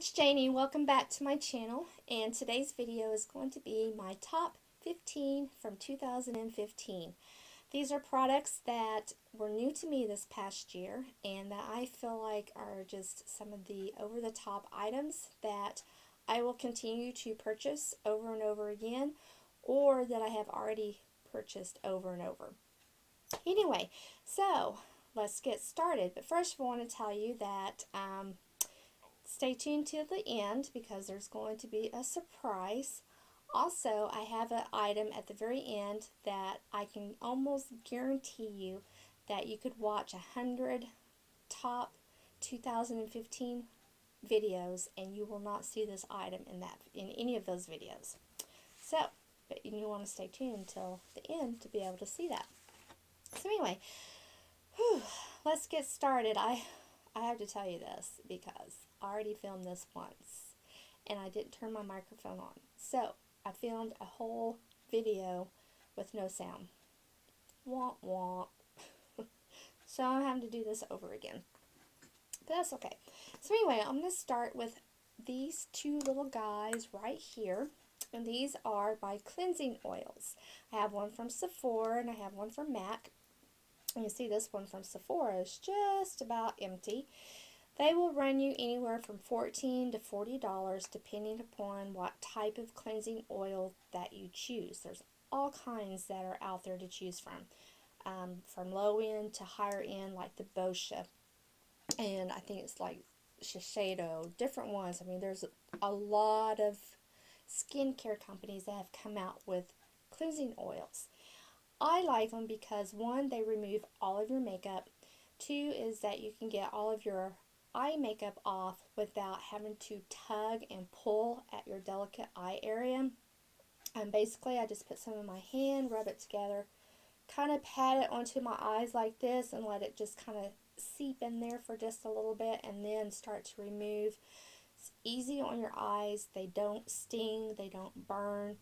It's Janie. Welcome back to my channel, and today's video is going to be my top 15 from 2015. These are products that were new to me this past year and that I feel like are just some of the over-the-top items that I will continue to purchase over and over again, or that I have already purchased over and over. Anyway, so let's get started. But first I want to tell you that stay tuned to the end because there's going to be a surprise. Also, I have an item at the very end that I can almost guarantee you that you could watch 100 top 2015 videos and you will not see this item in any of those videos. So, but you want to stay tuned until the end to be able to see that. So anyway, let's get started. I have to tell you this because I already filmed this once and I didn't turn my microphone on. So I filmed a whole video with no sound. Womp womp. So I'm having to do this over again. But that's okay. So anyway, I'm going to start with these two little guys right here. And these are my cleansing oils. I have one from Sephora and I have one from MAC. And you see this one from Sephora is just about empty. They will run you anywhere from $14 to $40 depending upon what type of cleansing oil that you choose. There's all kinds that are out there to choose from low end to higher end, like the Boscia, and I think it's like Shiseido, different ones. I mean, there's a lot of skincare companies that have come out with cleansing oils. I like them because, one, they remove all of your makeup. Two is that you can get all of your eye makeup off without having to tug and pull at your delicate eye area. And basically, I just put some in my hand, rub it together, kind of pat it onto my eyes like this, and let it just kind of seep in there for just a little bit, and then start to remove. It's easy on your eyes. They don't sting. They don't burn.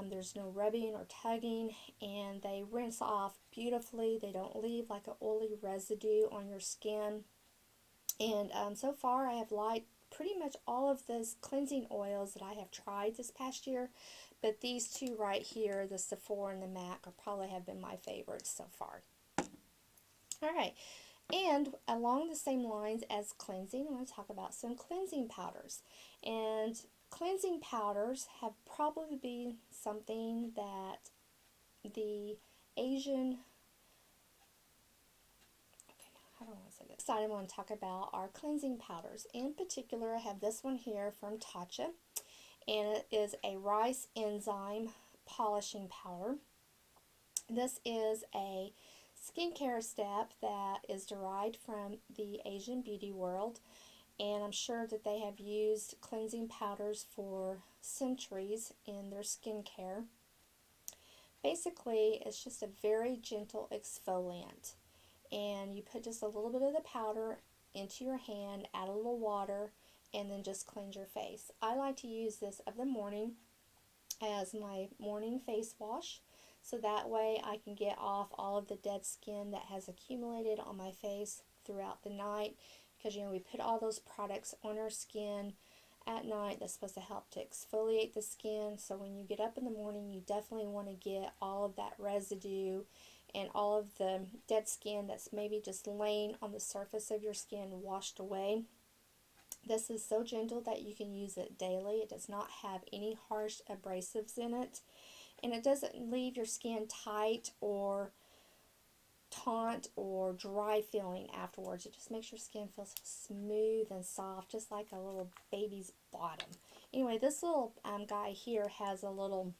There's no rubbing or tugging, and they rinse off beautifully. They don't leave like an oily residue on your skin. And so far I have liked pretty much all of those cleansing oils that I have tried this past year, but these two right here, the Sephora and the MAC, probably have been my favorites so far. Alright, and along the same lines as cleansing, I want to talk about some cleansing powders. And cleansing powders have probably been something that the Asian, I don't want to say this. I want to talk about our cleansing powders. In particular, I have this one here from Tatcha, and it is a rice enzyme polishing powder. This is a skincare step that is derived from the Asian beauty world, and I'm sure that they have used cleansing powders for centuries in their skincare. Basically, it's just a very gentle exfoliant, and you put just a little bit of the powder into your hand, add a little water, and then just cleanse your face. I like to use this of the morning as my morning face wash, so that way I can get off all of the dead skin that has accumulated on my face throughout the night, because we put all those products on our skin at night that's supposed to help to exfoliate the skin. So when you get up in the morning, you definitely want to get all of that residue and all of the dead skin that's maybe just laying on the surface of your skin washed away. This is so gentle that you can use it daily. It does not have any harsh abrasives in it, and it doesn't leave your skin tight or taut or dry feeling afterwards. It just makes your skin feel so smooth and soft, just like a little baby's bottom. Anyway, this little guy here has a little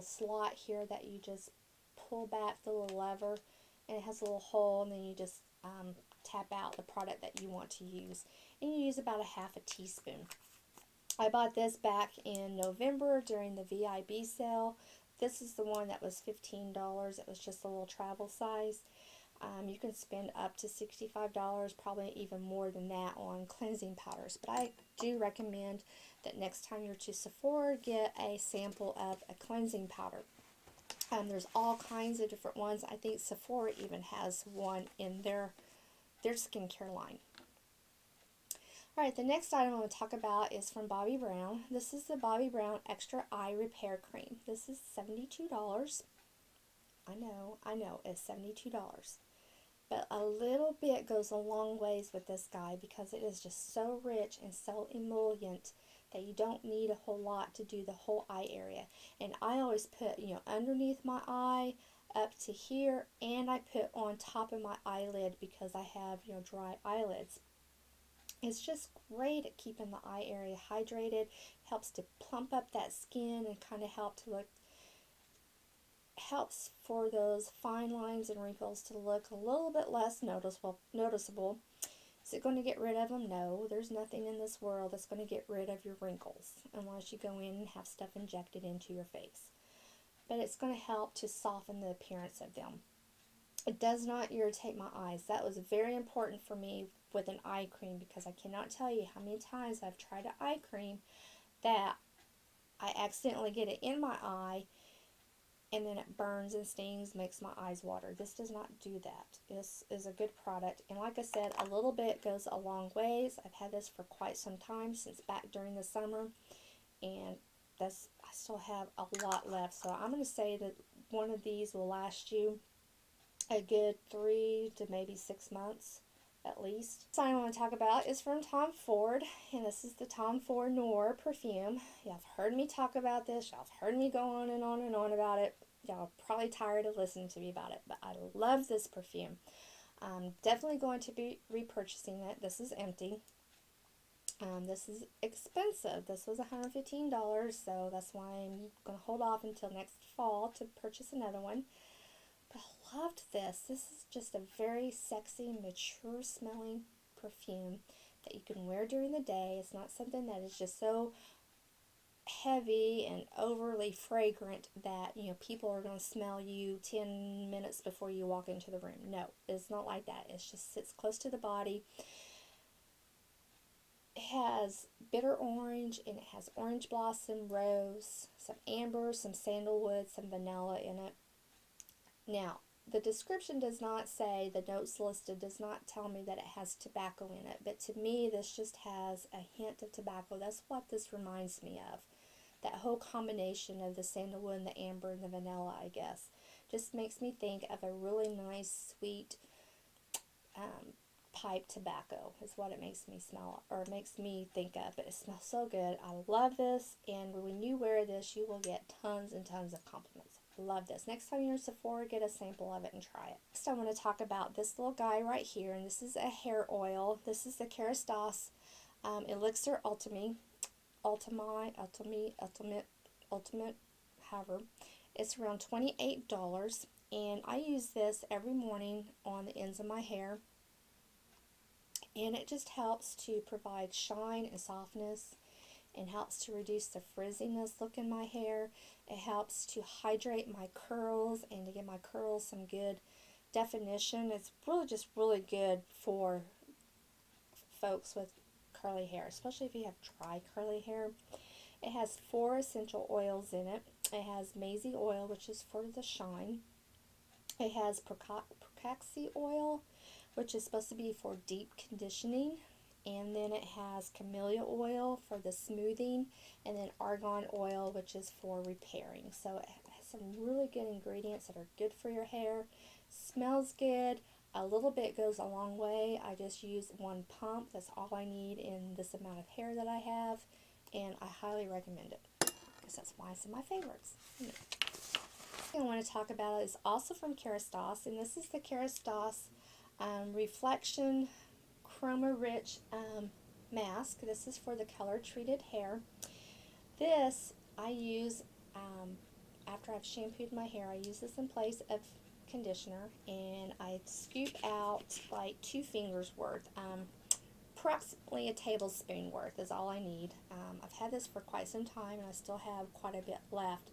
slot here that you just pull back the little lever, and it has a little hole, and then you just tap out the product that you want to use, and you use about a half a teaspoon. I bought this back in November during the VIB sale. This is the one that was $15. It was just a little travel size. You can spend up to $65, probably even more than that, on cleansing powders. But I do recommend that next time you're to Sephora, get a sample of a cleansing powder. There's all kinds of different ones. I think Sephora even has one in their skincare line. Alright, the next item I'm going to talk about is from Bobbi Brown. This is the Bobbi Brown Extra Eye Repair Cream. This is $72. I know, it's $72. But a little bit goes a long ways with this guy because it is just so rich and so emollient that you don't need a whole lot to do the whole eye area. And I always put, underneath my eye, up to here, and I put on top of my eyelid because I have, dry eyelids. It's just great at keeping the eye area hydrated, helps to plump up that skin and kind of helps for those fine lines and wrinkles to look a little bit less noticeable. Is it going to get rid of them? No, there's nothing in this world that's going to get rid of your wrinkles unless you go in and have stuff injected into your face. But it's going to help to soften the appearance of them. It does not irritate my eyes. That was very important for me with an eye cream because I cannot tell you how many times I've tried an eye cream that I accidentally get it in my eye and then it burns and stings, makes my eyes water. This does not do that. This is a good product, and like I said, a little bit goes a long ways. I've had this for quite some time, since back during the summer, and I still have a lot left. So I'm going to say that one of these will last you a good 3 to maybe 6 months at least. The sign I want to talk about is from Tom Ford, and this is the Tom Ford Noir perfume. Y'all have heard me talk about this. Y'all have heard me go on and on and on about it. Y'all are probably tired of listening to me about it, but I love this perfume. I'm definitely going to be repurchasing it. This is empty. This is expensive. This was $115, so that's why I'm going to hold off until next fall to purchase another one. But I loved this. This is just a very sexy, mature smelling perfume that you can wear during the day. It's not something that is just so heavy and overly fragrant that, people are going to smell you 10 minutes before you walk into the room. No, it's not like that. It just sits close to the body. It has bitter orange, and it has orange blossom, rose, some amber, some sandalwood, some vanilla in it. Now, the description does not say, the notes listed does not tell me that it has tobacco in it, but to me this just has a hint of tobacco. That's what this reminds me of. That whole combination of the sandalwood and the amber and the vanilla, I guess, just makes me think of a really nice, sweet pipe tobacco is what it makes me smell, or makes me think of. But it smells so good. I love this, and when you wear this, you will get tons and tons of compliments. Love this. Next time you're in Sephora, get a sample of it and try it. Next, I want to talk about this little guy right here, and this is a hair oil. This is the Kerastase Elixir Ultimate, however. It's around $28, and I use this every morning on the ends of my hair, and it just helps to provide shine and softness, and helps to reduce the frizziness look in my hair. It helps to hydrate my curls and to give my curls some good definition. It's really good for folks with curly hair, especially if you have dry curly hair. It has 4 essential oils in it. It has maize oil, which is for the shine. It has Pracaxi oil, which is supposed to be for deep conditioning. And then it has camellia oil for the smoothing, and then argan oil, which is for repairing. So it has some really good ingredients that are good for your hair. Smells good. A little bit goes a long way. I just use 1 pump. That's all I need in this amount of hair that I have, and I highly recommend it because that's why it's in my favorites. The thing I want to talk about is also from Kerastase, and this is the Kerastase Reflection Chroma Rich mask. This is for the color treated hair. This I use after I've shampooed my hair. I use this in place of conditioner, and I scoop out like 2 fingers worth. Approximately a tablespoon worth is all I need. I've had this for quite some time, and I still have quite a bit left.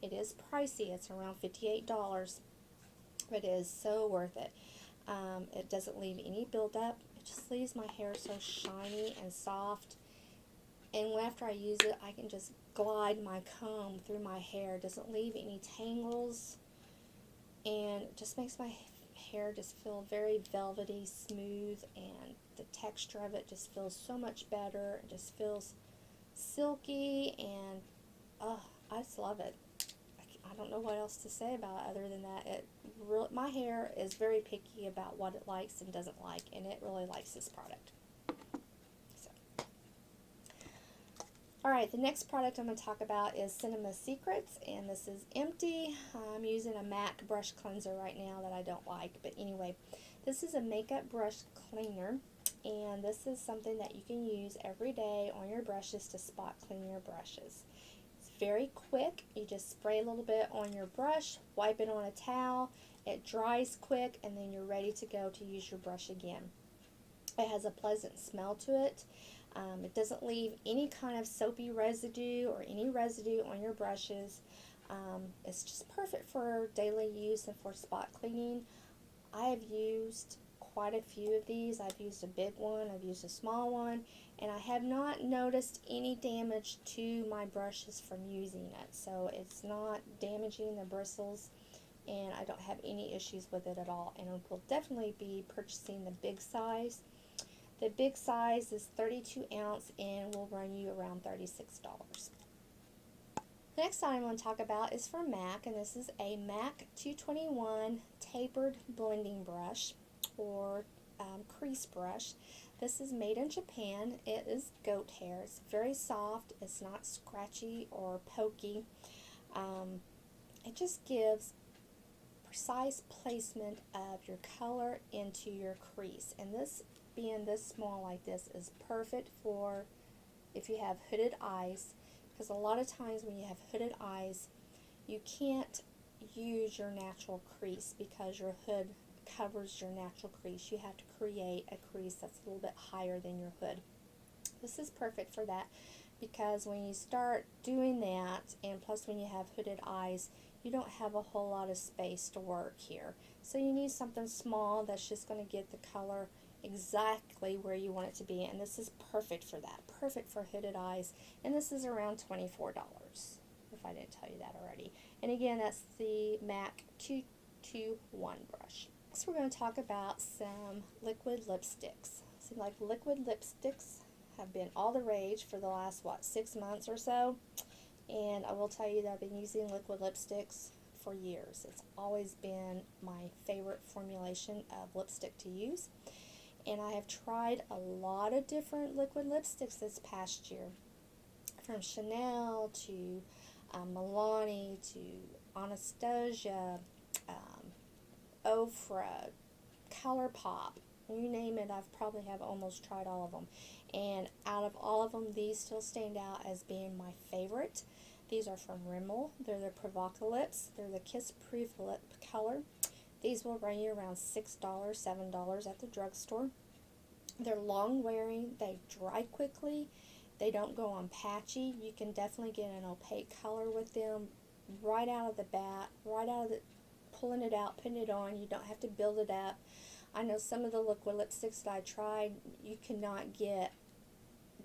It is pricey. It's around $58, but it is so worth it. It doesn't leave any buildup. It just leaves my hair so shiny and soft, and after I use it, I can just glide my comb through my hair. It doesn't leave any tangles, and it just makes my hair just feel very velvety, smooth, and the texture of it just feels so much better. It just feels silky, and I just love it. I don't know what else to say about it other than that. My hair is very picky about what it likes and doesn't like, and it really likes this product. Alright, the next product I'm going to talk about is Cinema Secrets, and this is empty. I'm using a MAC brush cleanser right now that I don't like, but anyway, this is a makeup brush cleaner, and this is something that you can use every day on your brushes to spot clean your brushes. It's very quick. You just spray a little bit on your brush, wipe it on a towel, it dries quick, and then you're ready to go to use your brush again. It has a pleasant smell to it. It doesn't leave any kind of soapy residue or any residue on your brushes. It's just perfect for daily use and for spot cleaning. I have used quite a few of these. I've used a big one, I've used a small one, and I have not noticed any damage to my brushes from using it. So it's not damaging the bristles, and I don't have any issues with it at all. And I will definitely be purchasing the big size. The big size is 32 ounce and will run you around $36. The next item I want to talk about is for MAC, and this is a MAC 221 tapered blending brush or crease brush. This is made in Japan. It is goat hair. It's very soft. It's not scratchy or pokey. It just gives precise placement of your color into your crease, and this being this small like this is perfect for if you have hooded eyes, because a lot of times when you have hooded eyes you can't use your natural crease because your hood covers your natural crease. You have to create a crease that's a little bit higher than your hood. This is perfect for that, because when you start doing that, and plus when you have hooded eyes, you don't have a whole lot of space to work here. So you need something small that's just going to get the color exactly where you want it to be, and this is perfect for that. Perfect for hooded eyes, and this is around $24, if I didn't tell you that already. And again, that's the MAC 221 brush. Next we're going to talk about some liquid lipsticks. Seems like liquid lipsticks have been all the rage for the last, 6 months or so, and I will tell you that I've been using liquid lipsticks for years. It's always been my favorite formulation of lipstick to use. And I have tried a lot of different liquid lipsticks this past year, from Chanel to Milani to Anastasia, Ofra, ColourPop, you name it. I've probably have almost tried all of them, and out of all of them, these still stand out as being my favorite. These are from Rimmel. They're the Provocalips. They're the Kiss Proof Lip color. These will run you around $6, $7 at the drugstore. They're long wearing, they dry quickly, they don't go on patchy. You can definitely get an opaque color with them right out of the bat, pulling it out, putting it on. You don't have to build it up. I know some of the liquid lipsticks that I tried, you cannot get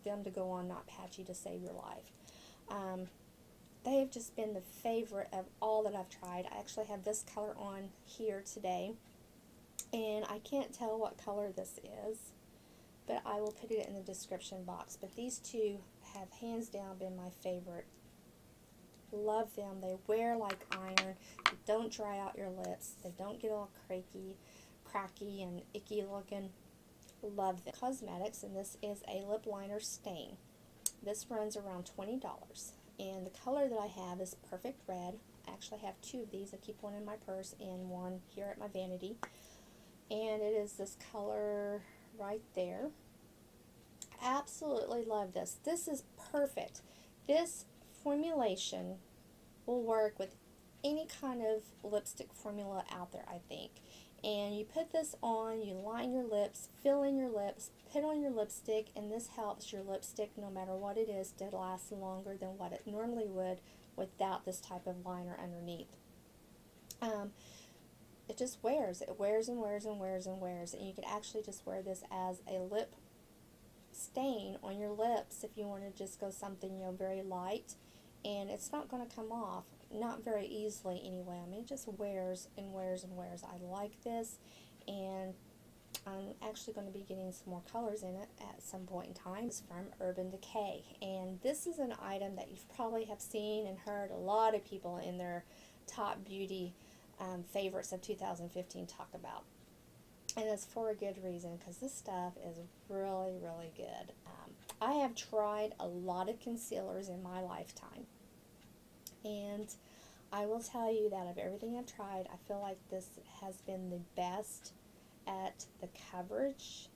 them to go on not patchy to save your life. They have just been the favorite of all that I've tried. I actually have this color on here today, and I can't tell what color this is, but I will put it in the description box. But these two have hands down been my favorite. Love them. They wear like iron. They don't dry out your lips. They don't get all cracky and icky looking. Love them. Cosmetics, and this is a lip liner stain. This runs around $20. And the color that I have is Perfect Red. I actually have two of these. I keep one in my purse and one here at my vanity. And it is this color right there. Absolutely love this. This is perfect. This formulation will work with any kind of lipstick formula out there, I think. And you put this on, you line your lips, fill in your lips, put on your lipstick, and this helps your lipstick, no matter what it is, to last longer than what it normally would without this type of liner underneath. It just wears. It wears and wears and wears and wears, and you could actually just wear this as a lip stain on your lips if you want to just go something, very light, and it's not going to come off. not very easily anyway. I mean, it just wears and wears and wears. I like this, and I'm actually going to be getting some more colors in it at some point in time. It's from Urban Decay, and this is an item that you probably have seen and heard a lot of people in their top beauty favorites of 2015 talk about. And it's for a good reason, because this stuff is really, really good. I have tried a lot of concealers in my lifetime, and I will tell you that of everything I've tried, I feel like this has been the best at the coverage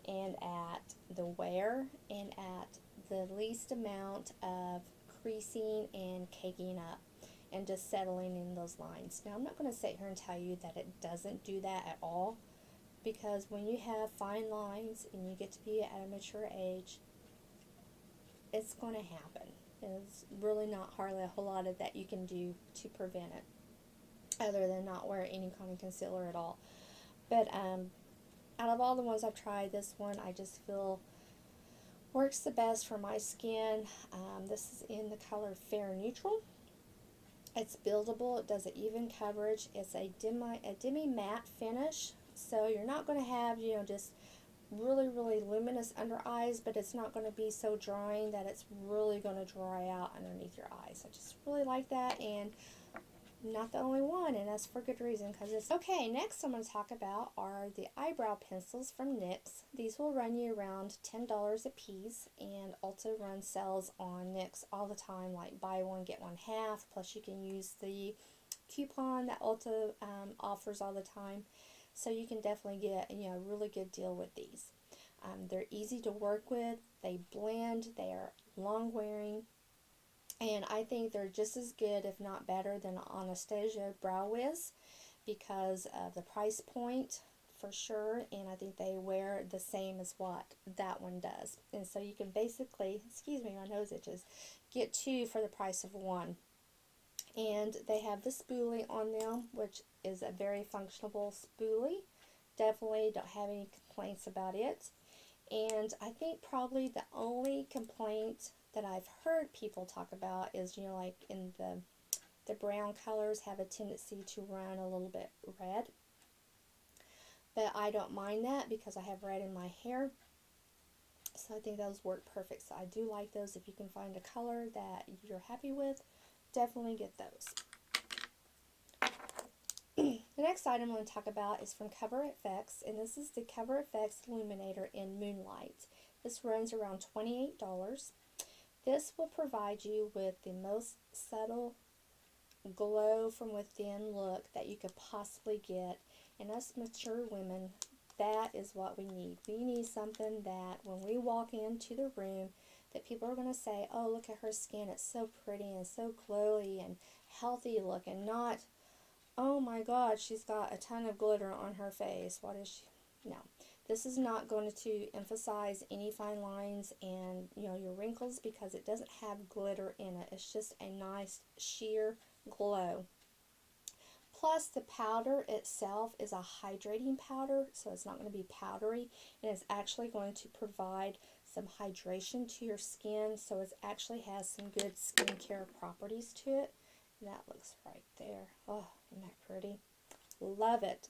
and at the wear and at the least amount of creasing and caking up and just settling in those lines. Now, I'm not going to sit here and tell you that it doesn't do that at all, because when you have fine lines and you get to be at a mature age, it's going to happen. There's really not hardly a whole lot of that you can do to prevent it, other than not wear any kind of concealer at all. But out of all the ones I've tried, this one I just feel works the best for my skin. This is in the color Fair Neutral. It's buildable. It does an even coverage. It's a demi matte finish, so you're not going to have, you know, just really, really luminous under eyes, but it's not going to be so drying that it's really going to dry out underneath your eyes. I just really like that, and not the only one, and that's for good reason, because it's okay. Next I'm going to talk about are the eyebrow pencils from NYX. These will run you around $10 a piece, and Ulta runs sales on NYX all the time, like buy one get one half, plus you can use the coupon that Ulta offers all the time. So you can definitely get, you know, a really good deal with these. They're easy to work with, they blend, they are long wearing, and I think they're just as good, if not better, than Anastasia Brow Wiz because of the price point for sure, and I think they wear the same as what that one does. And so you can basically, excuse me, my nose itches, get two for the price of one. And they have the spoolie on them, which is a very functional spoolie. Definitely don't have any complaints about it. And I think probably the only complaint that I've heard people talk about is, you know, like in the brown colors have a tendency to run a little bit red. But I don't mind that because I have red in my hair. So I think those work perfect. So I do like those. If you can find a color that you're happy with, definitely get those. The next item I'm going to talk about is from Cover FX, and this is the Cover FX Illuminator in Moonlight. This runs around $28. This will provide you with the most subtle glow from within look that you could possibly get. And us mature women, that is what we need. We need something that when we walk into the room, that people are going to say, oh, look at her skin, it's so pretty and so glowy and healthy looking, not, oh my god, she's got a ton of glitter on her face. What is she? No. This is not going to emphasize any fine lines and, you know, your wrinkles, because it doesn't have glitter in it. It's just a nice sheer glow. Plus, the powder itself is a hydrating powder, so it's not going to be powdery, and it's actually going to provide some hydration to your skin, so it actually has some good skincare properties to it. And that looks right there. Oh, isn't that pretty? Love it.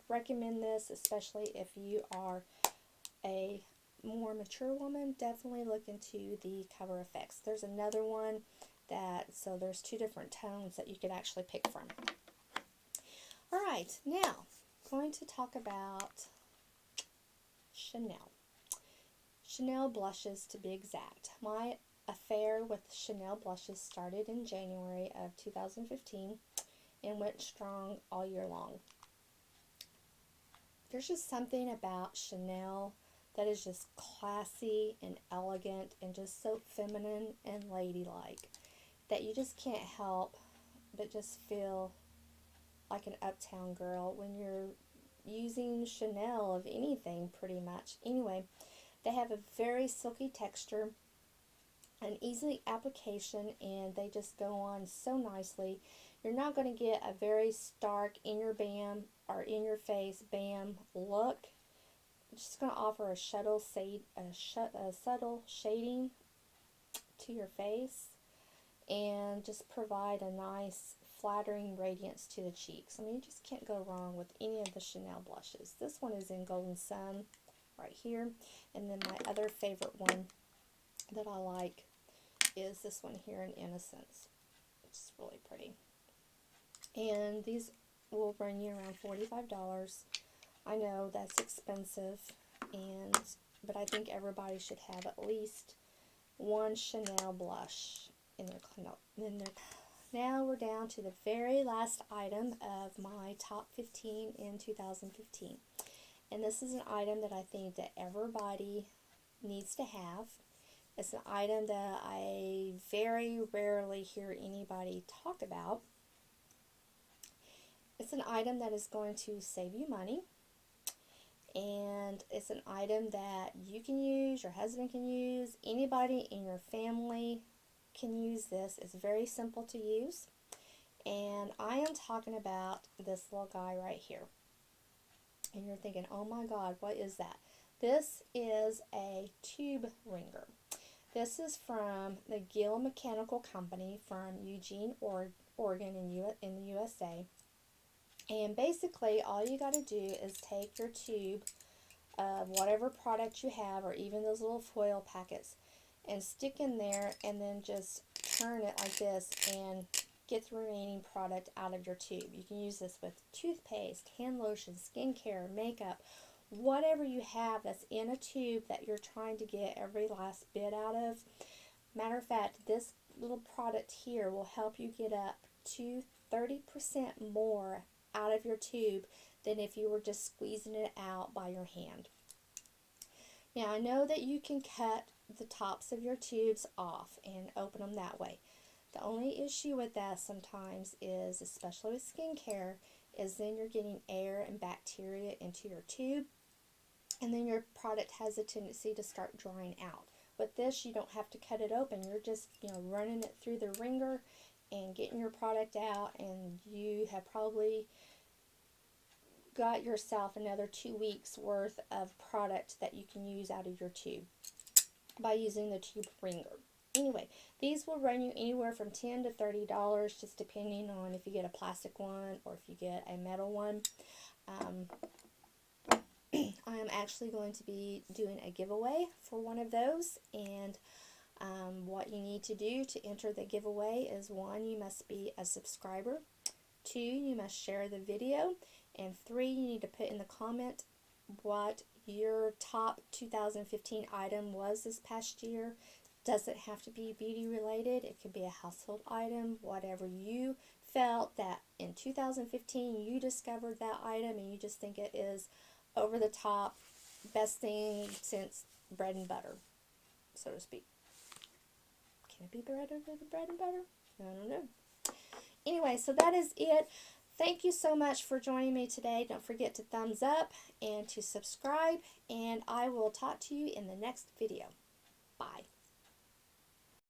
Recommend this, especially if you are a more mature woman. Definitely look into the Cover FX. There's another one so there's two different tones that you could actually pick from. Alright, now going to talk about Chanel. Chanel blushes, to be exact. My affair with Chanel blushes started in January of 2015 and went strong all year long. There's just something about Chanel that is just classy and elegant and just so feminine and ladylike that you just can't help but just feel like an uptown girl when you're using Chanel of anything, pretty much. Anyway, they have a very silky texture, an easy application, and they just go on so nicely. You're not going to get a very stark in your bam or in your face bam look. It's just going to offer a subtle shading to your face. and just provide a nice flattering radiance to the cheeks. I mean, you just can't go wrong with any of the Chanel blushes. This one is in Golden Sun right here, and then my other favorite one that I like is this one here in Innocence. It's really pretty. And these will run you around $45. I know that's expensive, but I think everybody should have at least one Chanel blush in their Now we're down to the very last item of my top 15 in 2015. And this is an item that I think that everybody needs to have. It's an item that I very rarely hear anybody talk about. It's an item that is going to save you money, and it's an item that you can use, your husband can use, anybody in your family can use this. It's very simple to use, and I am talking about this little guy right here. And you're thinking, oh my God, what is that? This is a tube ringer. This is from the Gill Mechanical Company from Eugene, Oregon in the USA. And basically, all you got to do is take your tube of whatever product you have, or even those little foil packets, and stick in there, and then just turn it like this and get the remaining product out of your tube. You can use this with toothpaste, hand lotion, skincare, makeup, whatever you have that's in a tube that you're trying to get every last bit out of. Matter of fact, this little product here will help you get up to 30% more out of your tube than if you were just squeezing it out by your hand. Now, I know that you can cut the tops of your tubes off and open them that way. The only issue with that sometimes is, especially with skincare, is then you're getting air and bacteria into your tube, and then your product has a tendency to start drying out. With this, you don't have to cut it open. You're just, running it through the ringer and getting your product out, and you have probably got yourself another 2 weeks worth of product that you can use out of your tube by using the tube ringer. Anyway, these will run you anywhere from $10 to $30, just depending on if you get a plastic one or if you get a metal one. I am actually going to be doing a giveaway for one of those, and what you need to do to enter the giveaway is, 1, you must be a subscriber, 2, you must share the video, and 3, you need to put in the comment what your top 2015 item was this past year. Doesn't have to be beauty related. It could be a household item, whatever you felt that in 2015 you discovered that item and you just think it is over the top, best thing since bread and butter, so to speak. Can it be better than bread and butter? I don't know. Anyway, so that is it. Thank you so much for joining me today. Don't forget to thumbs up and to subscribe, and I will talk to you in the next video. Bye.